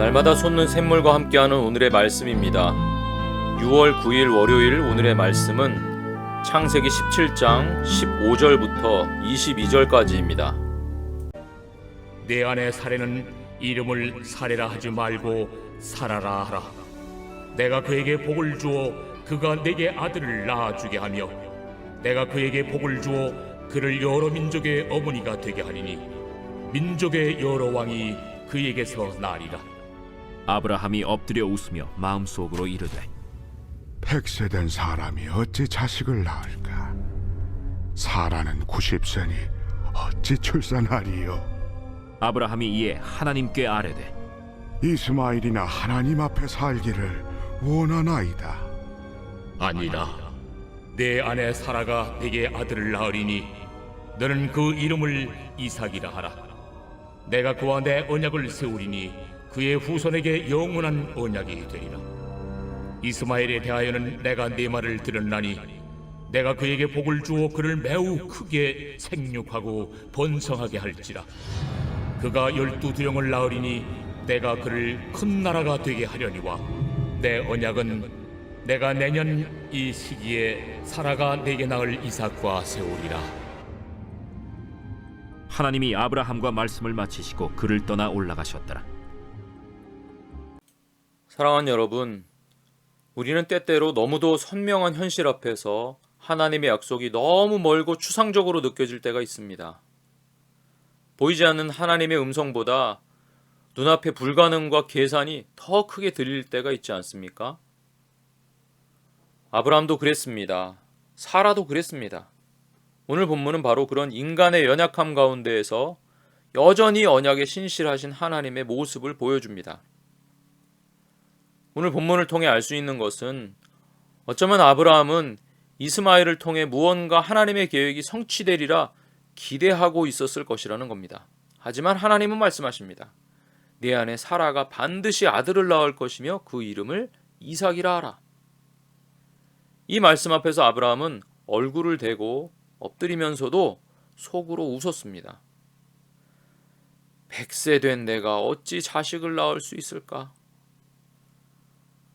날마다 솟는 샘물과 함께하는 오늘의 말씀입니다. 6월 9일 월요일 오늘의 말씀은 창세기 17장 15절부터 22절까지입니다. 내 아내 사레는 이름을 사레라 하지 말고 사라라 하라. 내가 그에게 복을 주어 그가 내게 아들을 낳아주게 하며 내가 그에게 복을 주어 그를 여러 민족의 어머니가 되게 하리니 민족의 여러 왕이 그에게서 나리라. 아브라함이 엎드려 웃으며 마음속으로 이르되, 100세 된 사람이 어찌 자식을 낳을까? 사라는 90세니 어찌 출산하리요? 아브라함이 이에 하나님께 아뢰되, 이스마엘이나 하나님 앞에 살기를 원하나이다. 아니라 내 아내 사라가 내게 아들을 낳으리니 너는 그 이름을 이삭이라 하라. 내가 그와 내 언약을 세우리니 그의 후손에게 영원한 언약이 되리라. 이스마엘에 대하여는 내가 네 말을 들었나니 내가 그에게 복을 주어 그를 매우 크게 생육하고 번성하게 할지라. 그가 12두령을 낳으리니 내가 그를 큰 나라가 되게 하려니와 내 언약은 내가 내년 이 시기에 사라가 내게 낳을 이삭과 세우리라. 하나님이 아브라함과 말씀을 마치시고 그를 떠나 올라가셨더라. 사랑하는 여러분, 우리는 때때로 너무도 선명한 현실 앞에서 하나님의 약속이 너무 멀고 추상적으로 느껴질 때가 있습니다. 보이지 않는 하나님의 음성보다 눈앞에 불가능과 계산이 더 크게 들릴 때가 있지 않습니까? 아브라함도 그랬습니다. 사라도 그랬습니다. 오늘 본문은 바로 그런 인간의 연약함 가운데에서 여전히 언약에 신실하신 하나님의 모습을 보여줍니다. 오늘 본문을 통해 알 수 있는 것은 어쩌면 아브라함은 이스마엘을 통해 무언가 하나님의 계획이 성취되리라 기대하고 있었을 것이라는 겁니다. 하지만 하나님은 말씀하십니다. 내 아내 사라가 반드시 아들을 낳을 것이며 그 이름을 이삭이라 하라. 이 말씀 앞에서 아브라함은 얼굴을 대고 엎드리면서도 속으로 웃었습니다. 100세 된 내가 어찌 자식을 낳을 수 있을까?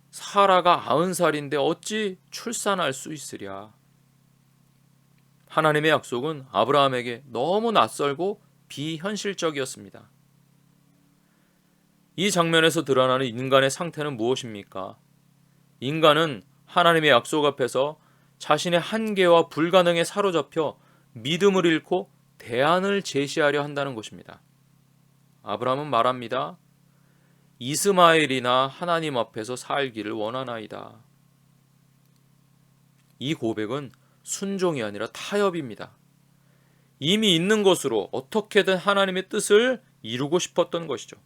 사라가 90살인데 어찌 출산할 수 있으랴? 하나님의 약속은 아브라함에게 너무 낯설고 비현실적이었습니다. 이 장면에서 드러나는 인간의 상태는 무엇입니까? 인간은 하나님의 약속 앞에서 자신의 한계와 불가능에 사로잡혀 믿음을 잃고 대안을 제시하려 한다는 것입니다. 아브라함은 말합니다. 이스마엘이나 하나님 앞에서 살기를 원하나이다. 이 고백은 순종이 아니라 타협입니다. 이미 있는 것으로 어떻게든 하나님의 뜻을 이루고 싶었던 것이죠.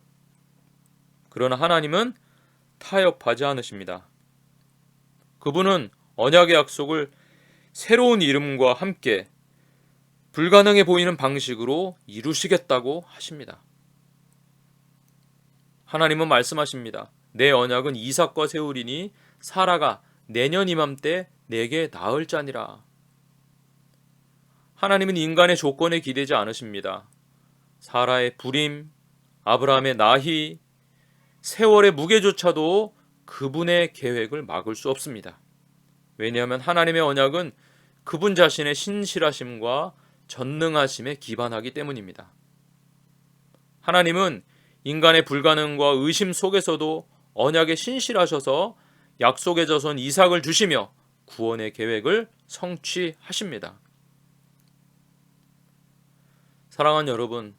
그러나 하나님은 타협하지 않으십니다. 그분은 언약의 약속을 새로운 이름과 함께 불가능해 보이는 방식으로 이루시겠다고 하십니다. 하나님은 말씀하십니다. 내 언약은 이삭과 세우리니 사라가 내년 이맘때 내게 낳을 자니라. 하나님은 인간의 조건에 기대지 않으십니다. 사라의 불임, 아브라함의 나이, 세월의 무게조차도 그분의 계획을 막을 수 없습니다. 왜냐하면 하나님의 언약은 그분 자신의 신실하심과 전능하심에 기반하기 때문입니다. 하나님은 인간의 불가능과 의심 속에서도 언약에 신실하셔서 약속의 자손 이삭을 주시며 구원의 계획을 성취하십니다. 사랑하는 여러분,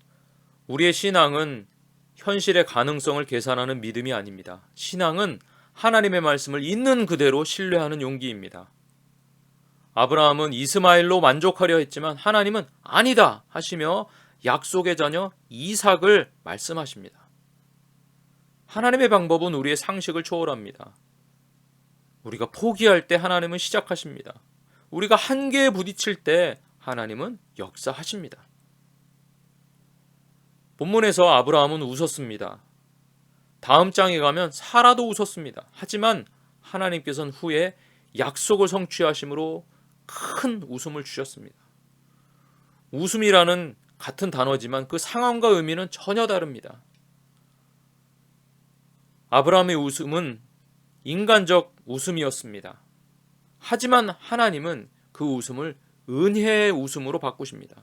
우리의 신앙은 현실의 가능성을 계산하는 믿음이 아닙니다. 신앙은 하나님의 말씀을 있는 그대로 신뢰하는 용기입니다. 아브라함은 이스마엘로 만족하려 했지만 하나님은 아니다 하시며 약속의 자녀 이삭을 말씀하십니다. 하나님의 방법은 우리의 상식을 초월합니다. 우리가 포기할 때 하나님은 시작하십니다. 우리가 한계에 부딪힐 때 하나님은 역사하십니다. 본문에서 아브라함은 웃었습니다. 다음 장에 가면 사라도 웃었습니다. 하지만 하나님께서는 후에 약속을 성취하심으로 큰 웃음을 주셨습니다. 웃음이라는 같은 단어지만 그 상황과 의미는 전혀 다릅니다. 아브라함의 웃음은 인간적 웃음이었습니다. 하지만 하나님은 그 웃음을 은혜의 웃음으로 바꾸십니다.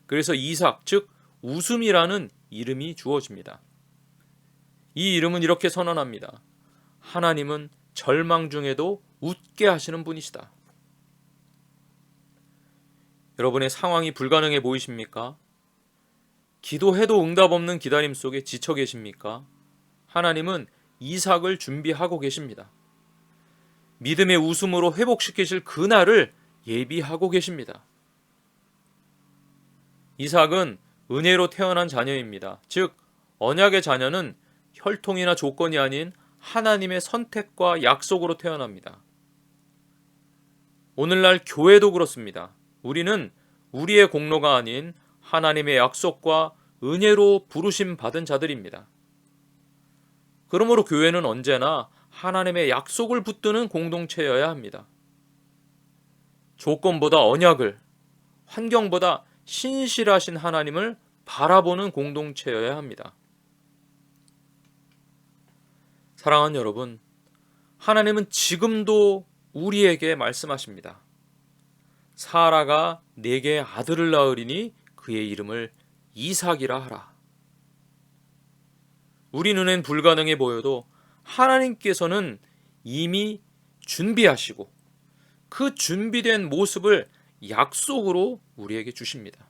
그래서 이삭, 즉 웃음이라는 이름이 주어집니다. 이 이름은 이렇게 선언합니다. 하나님은 절망 중에도 웃게 하시는 분이시다. 여러분의 상황이 불가능해 보이십니까? 기도해도 응답 없는 기다림 속에 지쳐 계십니까? 하나님은 이삭을 준비하고 계십니다. 믿음의 웃음으로 회복시키실 그날을 예비하고 계십니다. 이삭은 은혜로 태어난 자녀입니다. 즉 언약의 자녀는 혈통이나 조건이 아닌 하나님의 선택과 약속으로 태어납니다. 오늘날 교회도 그렇습니다. 우리는 우리의 공로가 아닌 하나님의 약속과 은혜로 부르심 받은 자들입니다. 그러므로 교회는 언제나 하나님의 약속을 붙드는 공동체여야 합니다. 조건보다 언약을, 환경보다 신실하신 하나님을 바라보는 공동체여야 합니다. 사랑하는 여러분, 하나님은 지금도 우리에게 말씀하십니다. 사라가 내게 아들을 낳으리니 그의 이름을 이삭이라 하라. 우리 눈엔 불가능해 보여도 하나님께서는 이미 준비하시고 그 준비된 모습을 약속으로 우리에게 주십니다.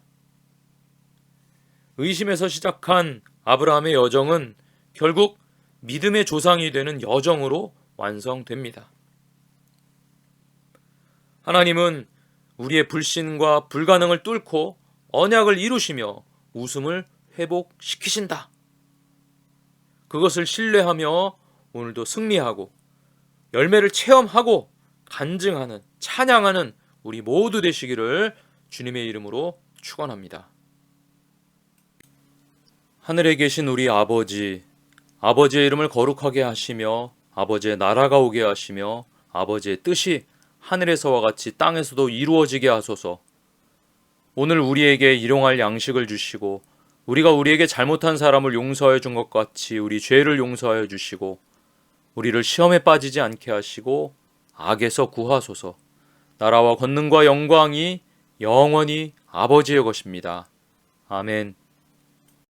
의심에서 시작한 아브라함의 여정은 결국 믿음의 조상이 되는 여정으로 완성됩니다. 하나님은 우리의 불신과 불가능을 뚫고 언약을 이루시며 웃음을 회복시키신다. 그것을 신뢰하며 오늘도 승리하고 열매를 체험하고 간증하는, 찬양하는 우리 모두 되시기를 주님의 이름으로 축원합니다. 하늘에 계신 우리 아버지, 아버지의 이름을 거룩하게 하시며 아버지의 나라가 오게 하시며 아버지의 뜻이 하늘에서와 같이 땅에서도 이루어지게 하소서. 오늘 우리에게 일용할 양식을 주시고 우리가 우리에게 잘못한 사람을 용서해 준 것 같이 우리 죄를 용서하여 주시고 우리를 시험에 빠지지 않게 하시고 악에서 구하소서. 나라와 권능과 영광이 영원히 아버지의 것입니다. 아멘.